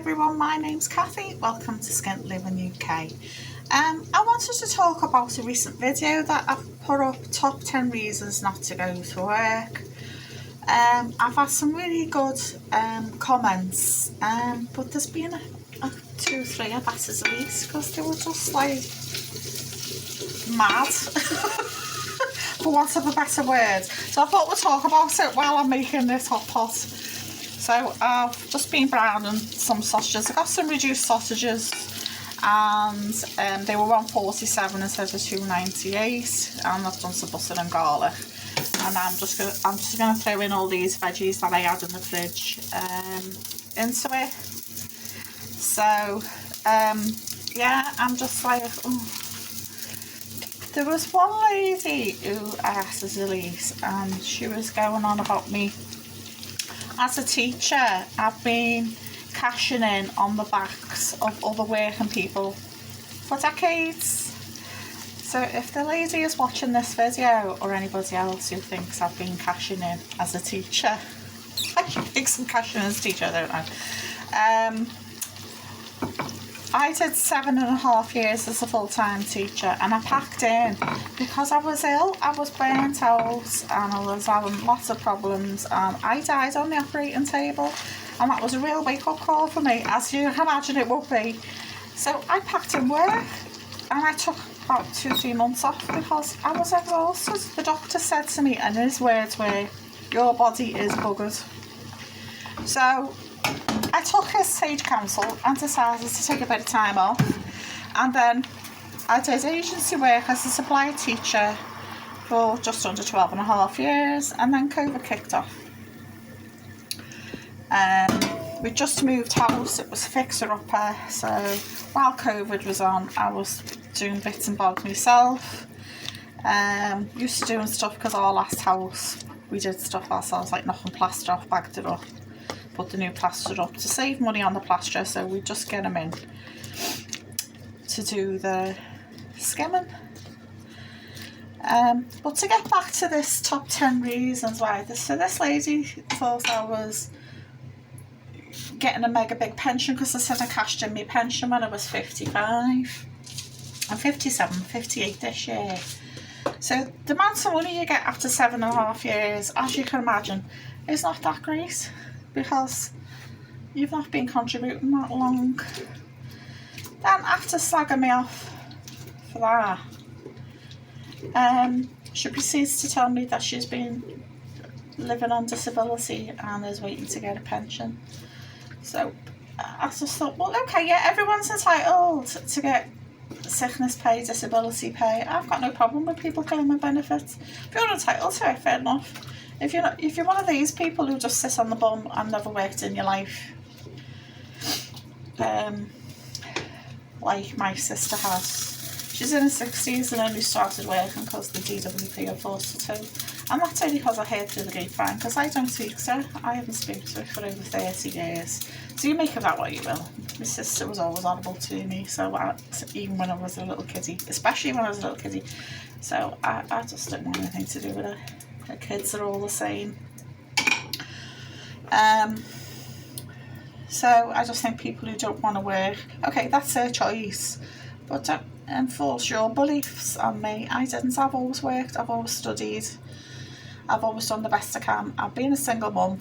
everyone, my name's Kathy. Welcome to Skint Living UK. I wanted to talk about a recent video that I've put up, top 10 reasons not to go to work. I've had some really good comments, but there's been two or three I've had to delete because they were just like mad, for want of a better word. So I thought we'd talk about it while I'm making this hot pot. So I've just been browning some sausages. I got some reduced sausages, and they were £1.47 instead of £2.98, and I've done some butter and garlic. And I'm just gonna throw in all these veggies that I had in the fridge into it. So yeah, I'm just like, oh. There was one lady who I had to delete, and she was going on about me. As a teacher, I've been cashing in on the backs of other working people for decades. So if the lady is watching this video, or anybody else who thinks I've been cashing in as a teacher, I think I'm cashing in as a teacher, I don't know. I did 7.5 years as a full-time teacher, and I packed in because I was ill, I was burnt out, and I was having lots of problems. I died on the operating table, and that was a real wake-up call for me, as you can imagine it would be. So I packed in work, and I took about 2-3 months off because I was exhausted. The doctor said to me, and his words were, "Your body is buggered." So I took his sage counsel and decided to take a bit of time off, and then I did agency work as a supply teacher for just under 12.5 years, and then COVID kicked off. We just moved house, it was fixer-upper, so while COVID was on, I was doing bits and bobs myself. Used to doing stuff because our last house, we did stuff ourselves, like knocking plaster off, bagged it up, put the new plaster up to save money on the plaster, so we just get them in to do the skimming. But to get back to this top 10 reasons why, this lady thought I was getting a mega big pension because I said I cashed in my pension when I was 55. I'm 57, 58 this year. So the amount of money you get after 7.5 years, as you can imagine, is not that great, because you've not been contributing that long. Then after slagging me off for that, she proceeds to tell me that she's been living on disability and is waiting to get a pension. So I just thought, well, okay, yeah, everyone's entitled to get sickness pay, disability pay. I've got no problem with people claiming benefits. If you're entitled to it, fair enough. If you're one of these people who just sit on the bum and never worked in your life, like my sister has. She's in her 60s and only started working because the DWP are forced her to. And that's only because I heard through the grapevine, because I don't speak to her. I haven't spoken to her for over 30 years. So you make of that what you will. My sister was always honourable to me, so even when I was a little kiddie, especially when I was a little kiddie. So I just didn't want anything to do with her. Her kids are all the same. So I just think people who don't want to work, okay, that's their choice, but don't enforce your beliefs on me. I didn't. I've always worked, I've always studied, I've always done the best I can. I've been a single mum,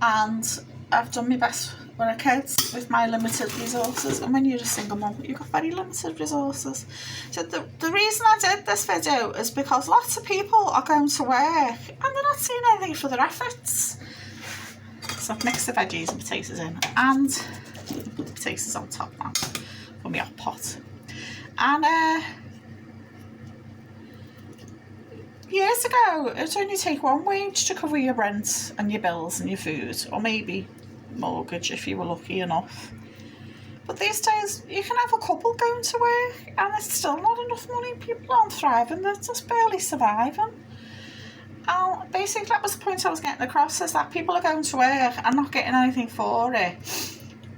and I've done my best with our kids with my limited resources. And when you're a single mum, you've got very limited resources. So the reason I did this video is because lots of people are going to work and they're not seeing anything for their efforts. So I've mixed the veggies and potatoes in, and potatoes on top now for my hot pot. And years ago, it would only take one wage to cover your rent and your bills and your food, or maybe mortgage if you were lucky enough. But these days, you can have a couple going to work and it's still not enough money. People aren't thriving, they're just barely surviving. And basically that was the point I was getting across, is that people are going to work and not getting anything for it.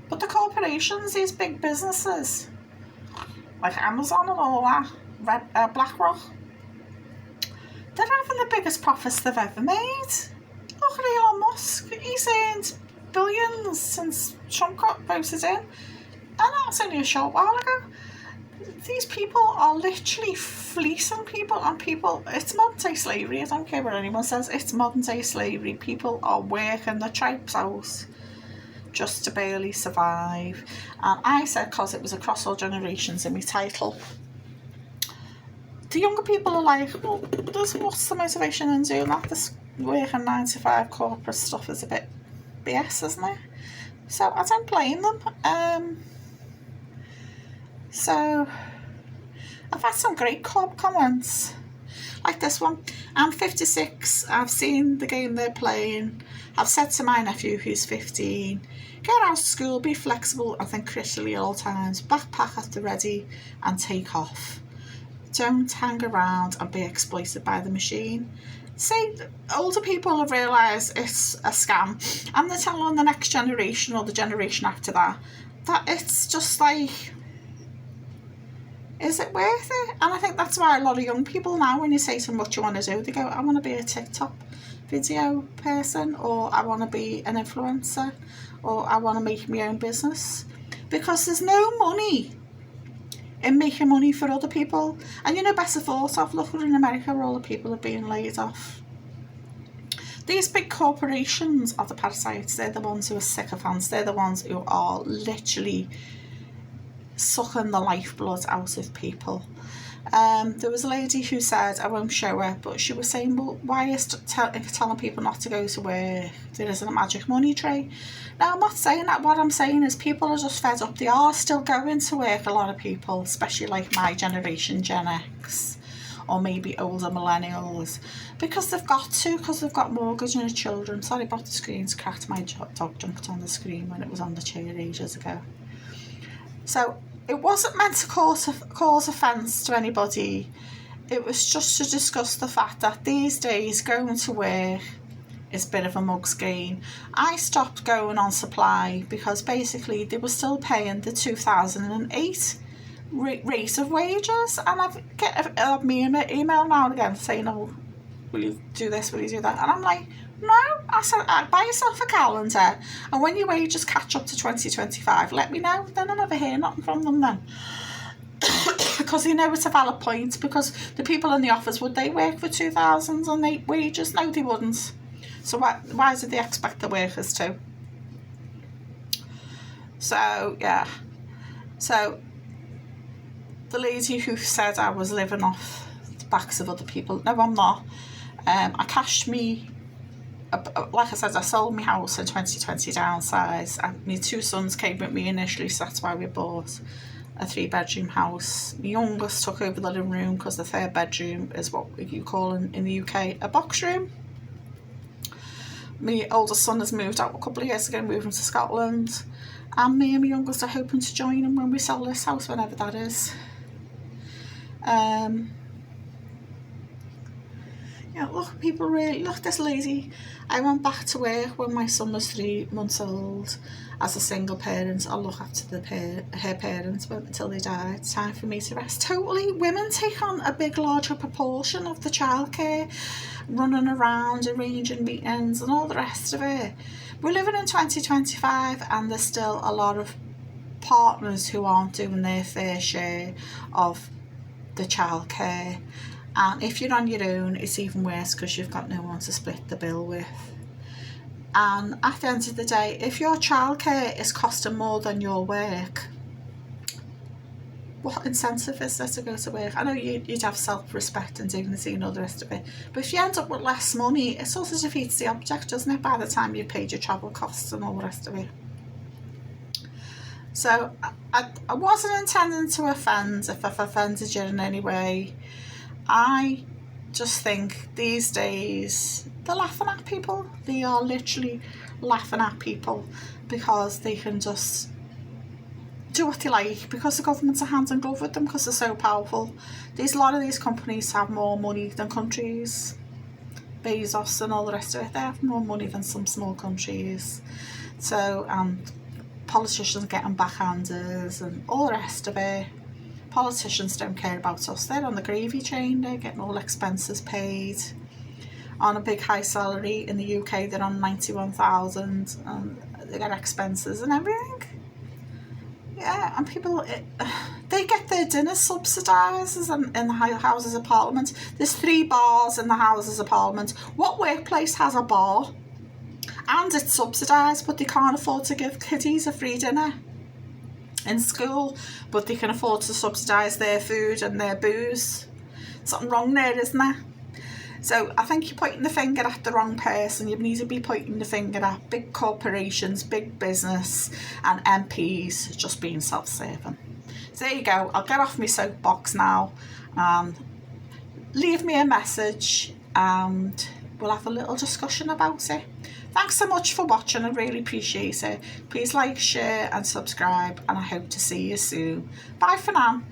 But the corporations, these big businesses, like Amazon and all that, BlackRock, they're having the biggest profits they've ever made. Look at Elon Musk, he's earned billions since Trump got voted in, and that's only a short while ago. These people are literally fleecing people, and people, it's modern day slavery. I don't care what anyone says, it's modern day slavery. People are working the tripes out just to barely survive. And I said, because it was across all generations in my title, the younger people are like, well, what's the motivation in doing that? This working 9 to 5 corporate stuff is a bit BS, isn't it? So I don't blame them. So I've had some great comments, like this one. I'm 56, I've seen the game they're playing. I've said to my nephew, who's 15, get out of school, be flexible and think critically at all times, backpack at the ready and take off. Don't hang around and be exploited by the machine. See, older people have realised it's a scam, and they're telling the next generation or the generation after that it's just like, is it worth it? And I think that's why a lot of young people now, when you say to them what you want to do, they go, I want to be a TikTok video person, or I want to be an influencer, or I want to make my own business, because there's no money in making money for other people. And you know, better thought of, look in America where all the people are being laid off. These big corporations are the parasites. They're the ones who are sycophants. They're the ones who are literally sucking the lifeblood out of people. There was a lady who said, I won't show her, but she was saying, well, why is telling people not to go to work? There isn't a magic money tree. Now, I'm not saying that. What I'm saying is people are just fed up. They are still going to work, a lot of people, especially like my generation, Gen X, or maybe older millennials, because they've got to, because they've got mortgage and children. Sorry about the screen's cracked. My dog jumped on the screen when it was on the chair ages ago. So it wasn't meant to cause offence to anybody. It was just to discuss the fact that these days going to work is a bit of a mug's game. I stopped going on supply because basically they were still paying the 2008 rate of wages, and I've get me an email now and again saying, oh, will you do this, will you do that? And I'm like, no. I said, buy yourself a calendar, and when your wages catch up to 2025, let me know. Then I never hear nothing from them then. Because you know it's a valid point, because the people in the office, would they work for 2008 wages? No, they wouldn't. So why did they expect the workers to? So yeah, so the lady who said I was living off the backs of other people, no, I'm not. I cashed me, like I said, I sold my house in 2020, downsized, and my 2 sons came with me initially, so that's why we bought a 3-bedroom house. My youngest took over the living room because the 3rd bedroom is what you call in the UK a box room. My oldest son has moved out a couple of years ago, moving to Scotland, and me and my youngest are hoping to join him when we sell this house, whenever that is. Yeah, look, people really, look, this lady, I went back to work when my son was 3 months old as a single parent. I look after her parents until they died. It's time for me to rest. Totally, women take on a big, larger proportion of the childcare, running around, arranging meetings and all the rest of it. We're living in 2025 and there's still a lot of partners who aren't doing their fair share of the childcare. And if you're on your own, it's even worse because you've got no one to split the bill with. And at the end of the day, if your childcare is costing more than your work, what incentive is there to go to work? I know you'd have self-respect and dignity and all the rest of it, but if you end up with less money, it sort of defeats the object, doesn't it, by the time you've paid your travel costs and all the rest of it. So I wasn't intending to offend. If I've offended you in any way, I just think these days they're laughing at people. They are literally laughing at people because they can just do what they like, because the government's a hand in glove with them, because they're so powerful. A lot of these companies have more money than countries. Bezos and all the rest of it, they have more money than some small countries. So politicians getting backhanders and all the rest of it. Politicians don't care about us. They're on the gravy train. They're getting all expenses paid. On a big high salary in the UK, they're on 91,000. they get expenses and everything. Yeah, and people, they get their dinner subsidised in the Houses of Parliament. There's 3 bars in the Houses of Parliament. What workplace has a bar? And it's subsidised, but they can't afford to give kiddies a free dinner in school, but they can afford to subsidise their food and their booze. Something wrong there, isn't there? So I think you're pointing the finger at the wrong person. You need to be pointing the finger at big corporations, big business, and MPs just being self-serving. So there you go. I'll get off my soapbox now and leave me a message and we'll have a little discussion about it. Thanks so much for watching. I really appreciate it. Please like, share and subscribe, and I hope to see you soon. Bye for now.